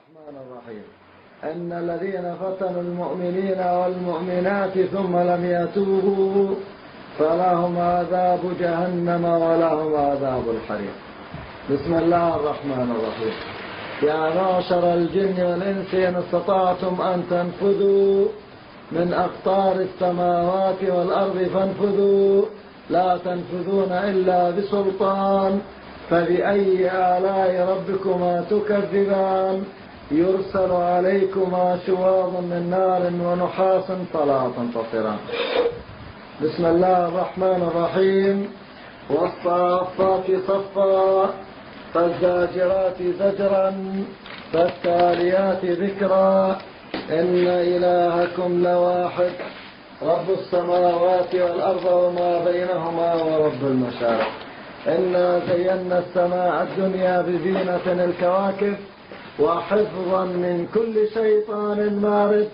الرحمن الرحيم. إن الذين فتنوا المؤمنين والمؤمنات ثم لم يتوبوا فلهم عذاب جهنم ولهم عذاب الحريق. بسم الله الرحمن الرحيم. يا معشر الجن والإنس إن استطعتم أن تنفذوا من أقطار السماوات والأرض فانفذوا لا تنفذون إلا بسلطان فبأي آلاء ربكما تكذبان يرسل عليكما شواظ من نار ونحاس فلا تنتصران. بسم الله الرحمن الرحيم. والصافات صفا فالزاجرات زجرا فالتاليات ذكرا إن إلهكم لواحد رب السماوات والأرض وما بينهما ورب المشارق. إنا زينا السماء الدنيا بزينة الكواكب وحفظا من كل شيطان مارد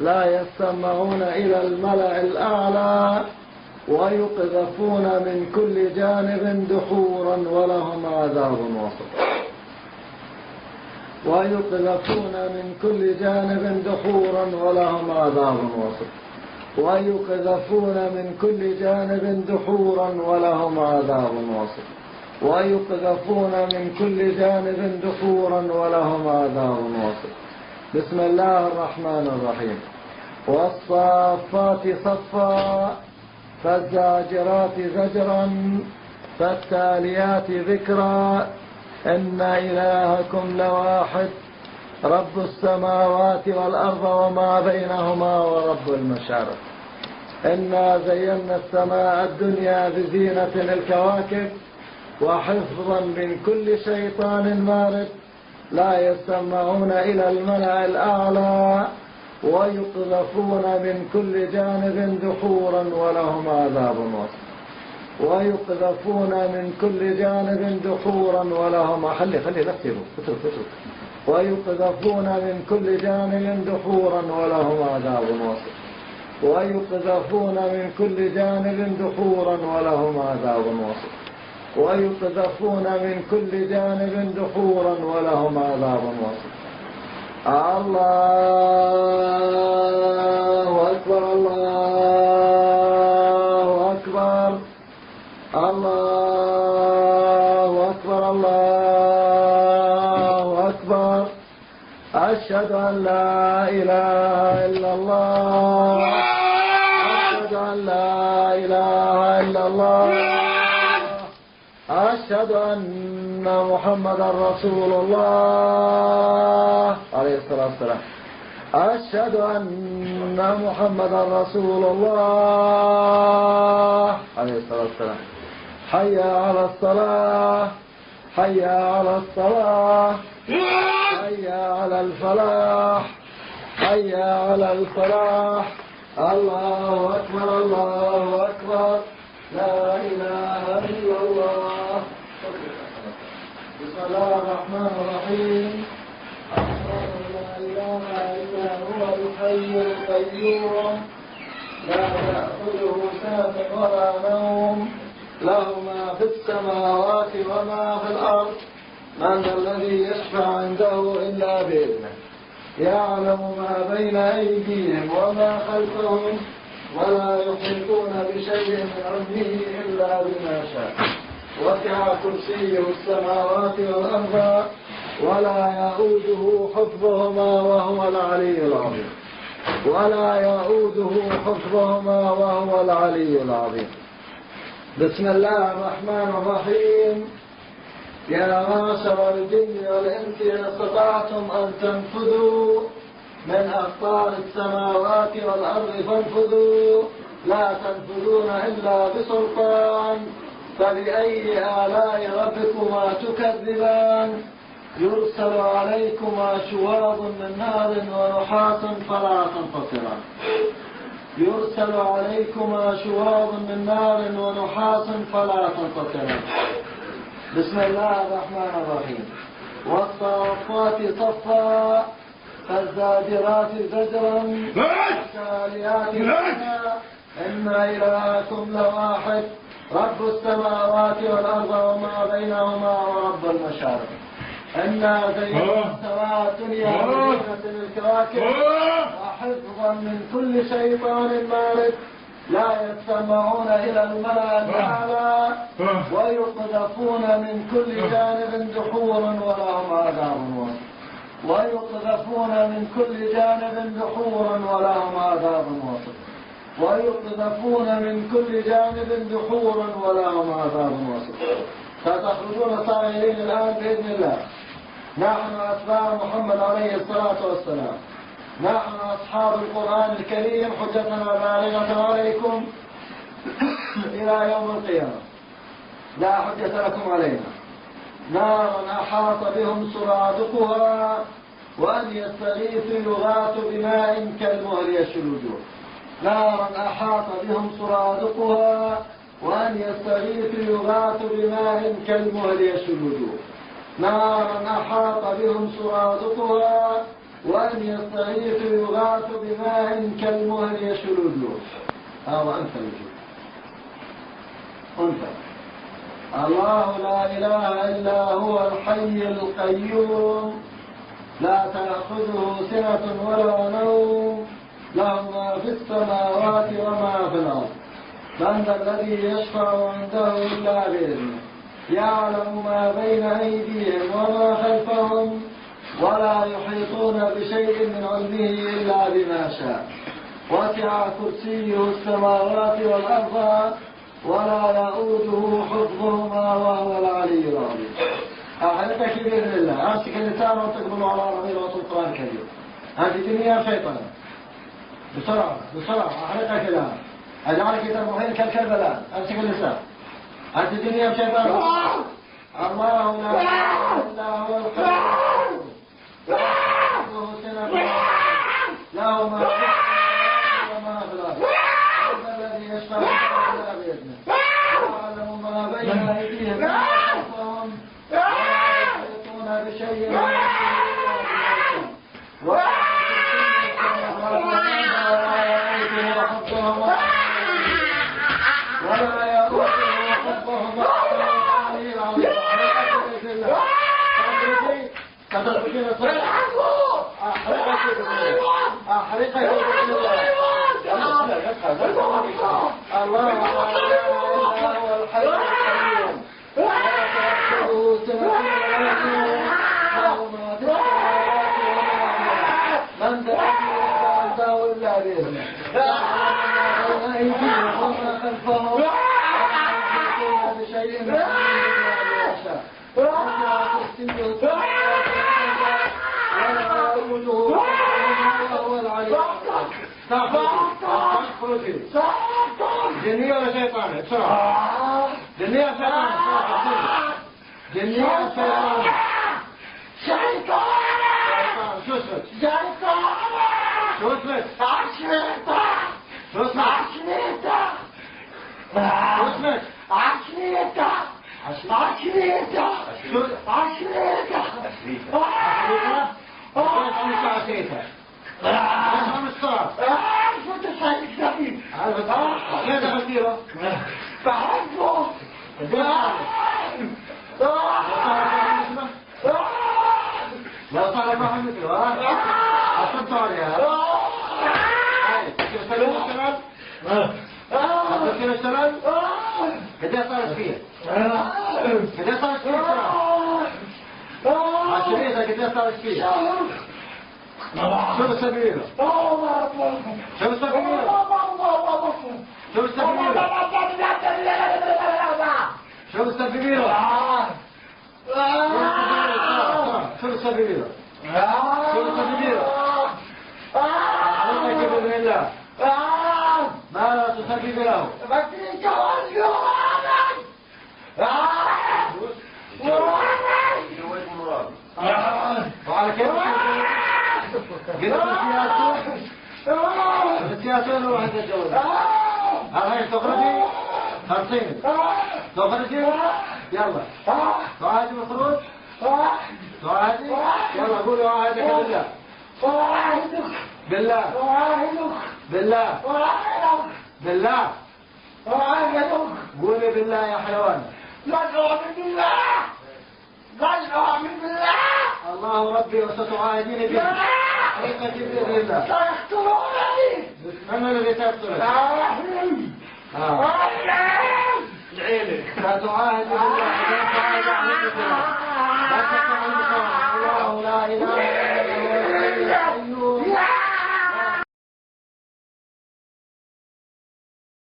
لا يستمعون إلى الملأ الأعلى ويقذفون من كل جانب دحورا ولهم عذاب وسط. ويقذفون من كل جانب دحورا ولهم عذاب وسط. ويقذفون من كل جانب دحورا ولهم عذاب وسط. ويقذفون من كل جانب دحورا ولهم عذاب وسط. بسم الله الرحمن الرحيم. والصافات صفا فالزاجرات زجرا فالتاليات ذكرا إن إلهكم لواحد رب السماوات والأرض وما بينهما ورب المشارق. إنا زينا السماء الدنيا بزينة الكواكب وحفظا من كل شيطان مارد لا يستمعون إلى الملأ الأعلى ويقذفون من كل جانب دحورا ولهم عذاب وسط. ويقذفون من كل جانب دحورا ولهم ويقذفون من كل جانب دحورا ولهم عذاب وسط. ويقذفون من كل جانب دحورا ولهم عذاب وسط. ويقذفون من كل جانب دحورا ولهم عذاب وسط. الله أكبر الله أكبر الله أكبر الله أكبر. أشهد أن لا إله إلا الله. أشهد أن لا إله إلا الله. أشهد أن محمدا رسول الله عليه الصلاة والسلام. أشهد أن محمدا رسول الله عليه الصلاة والسلام. حي على الصلاة حي على الصلاة حي على الفلاح حي على الفلاح. الله أكبر الله أكبر لا إله إلا الله. بسم الله الرحمن الرحيم. أشهد أن لا إله إلا هو الحي القيوم لا تأخذه سنة ولا نوم له ما في السماوات وما في الأرض. من الذي يشفع عنده إلا بإذنه يعلم ما بين أيديهم وما خلفهم ولا يحيطون بشيء من علمه إلا بما شاء. وسع كرسيه السماوات والأرض ولا يؤوده حفظهما وهو العلي العظيم. ولا يؤوده حفظهما وهو العلي العظيم. بسم الله الرحمن الرحيم. يا معشر الجن والإنس إن استطعتم أن تنفذوا من أقطار السماوات والأرض فانفذوا لا تنفذون إلا بسلطان فبأي آلاء ربكما تكذبان يرسل عليكما شواظ من نار ونحاس فلا تنتصران. يرسل عليكما شواظ من نار ونحاس فلا تنتصران. بسم الله الرحمن الرحيم. والصافات صفا فالزاجرات زجرا فالتاليات ذكرا إن إلهكم لواحد رب السماوات والأرض وما بينهما ورب المشارق. إنا زينا السماء الدنيا بزينة للكواكب وحفظا من كل شيطان مارد لا يستمعون إلى الملأ الأعلى ويقذفون من كل جانب دحورا ولهم عذاب واصب ويقذفون من كل جانب دحورا ولهم عذاب واصب ويقذفون من كل جانب دحورا ولهم عذاب واصب. ستخرجون صاغرين الآن بإذن الله. نحن أتباع محمد عليه الصلاة والسلام، نحن أصحاب القرآن الكريم، حجتنا بالغة عليكم إلى يوم القيامة، لا حجة لكم علينا. نارا أحاط بهم سرادقها وأن يستغيثوا يغاث بماء كالمهل يشوي الوجوه. نارا أحاط بهم سرادقها وأن يستغيثوا يغاث بماء كالمهل يشوي الوجوه. نارا أحاط بهم سرادقها وأن يستغيثوا يغاث بماء كالمهل يشوي الوجوه. وأنت الوجوه أنت. الله لا إله إلا هو الحي القيوم لا تأخذه سنة ولا نوم له ما في السماوات وما في الأرض. من ذا الذي يشفع عنده إلا بإذنه يعلم ما بين أيديهم وما خلفهم ولا يحيطون بشيء من علمه إلا بما شاء. وسع كرسيه السماوات والأرض ولا يؤوده حفظهما وهو العلي العظيم. أحلقك بإذن الله. أمسك اللسان وتقبل على رميل وصل القرآن الكريم. أنت دنيا شيطان. بسرعة بسرعة أحلقك الآن. أجعلك ترمحين كالكلب الآن. أمسك اللسان. أنت دنيا شيطان. الله لا إله إلا هو الحي له ما في السماوات وما في الأرض. هذا الذي يشفع إلا بإذنه يعلم ما بين أيديهم وما خلفهم ولا يحيطون بشيء من علمه ولا يؤوده حفظهما أحرقك الله لا إله إلا هو الحي القيوم لا تأخذه سنة ولا نوم له ما في السماوات وما من ذا الذي يشفع عنده إلا بإذنه يعلم ما بين أيديهم وما خلفهم ولا يحيطون بشيء من علمه إلا بما شاء. وسع كرسيه السماوات والأرض ولا يؤوده وهو العلي العظيم. اخرجي. جنية ولا شيطان؟ بسرعة. جنية ولا شيطان؟ بسرعة. جنية ولا شيطان؟ شيطان. شو اسمك؟ شيطان. شو اسمك؟ عشريطة. شو اسمك؟ عشريطة. شو اسمك؟ عشريطة. عشريطة. شو؟ عشريطة. عشريطة. عشريطة. اسمه الصار. كنت صاير كثير. ليه دخلتيها؟ بحبه. لا صار ما حملته. أصلا صار يا. كيف سلم الشمال؟ كيف الشمال؟ كده صارت فيه. كده صارت فيه. عشرية كده صارت فيه. شو السبيل؟ شو السبيل؟ شو السبيل؟ شو السبيل؟ شو السبيل؟ شو السبيل؟ أعطيك بإذن الله. ماذا تسبب له؟ وعلى كيف قلت السياسة ولا واحد يتجوز؟ هاي تخرجي؟ خمسين تخرجي؟ يلا تعادي الخروج؟ تعادي؟ يلا قولوا عهدك بالله. بالله. بالله. بالله. قولي بالله يا حيوان. لا تؤمن بالله. قال أؤمن بالله. الله ربي وستعاهدين به. طريقة بإذن الله. سيقتلونني. من الذي تقتلك؟ العيلة. لا تعاهد بالله، لا تعاهد على الله لا إله إلا الله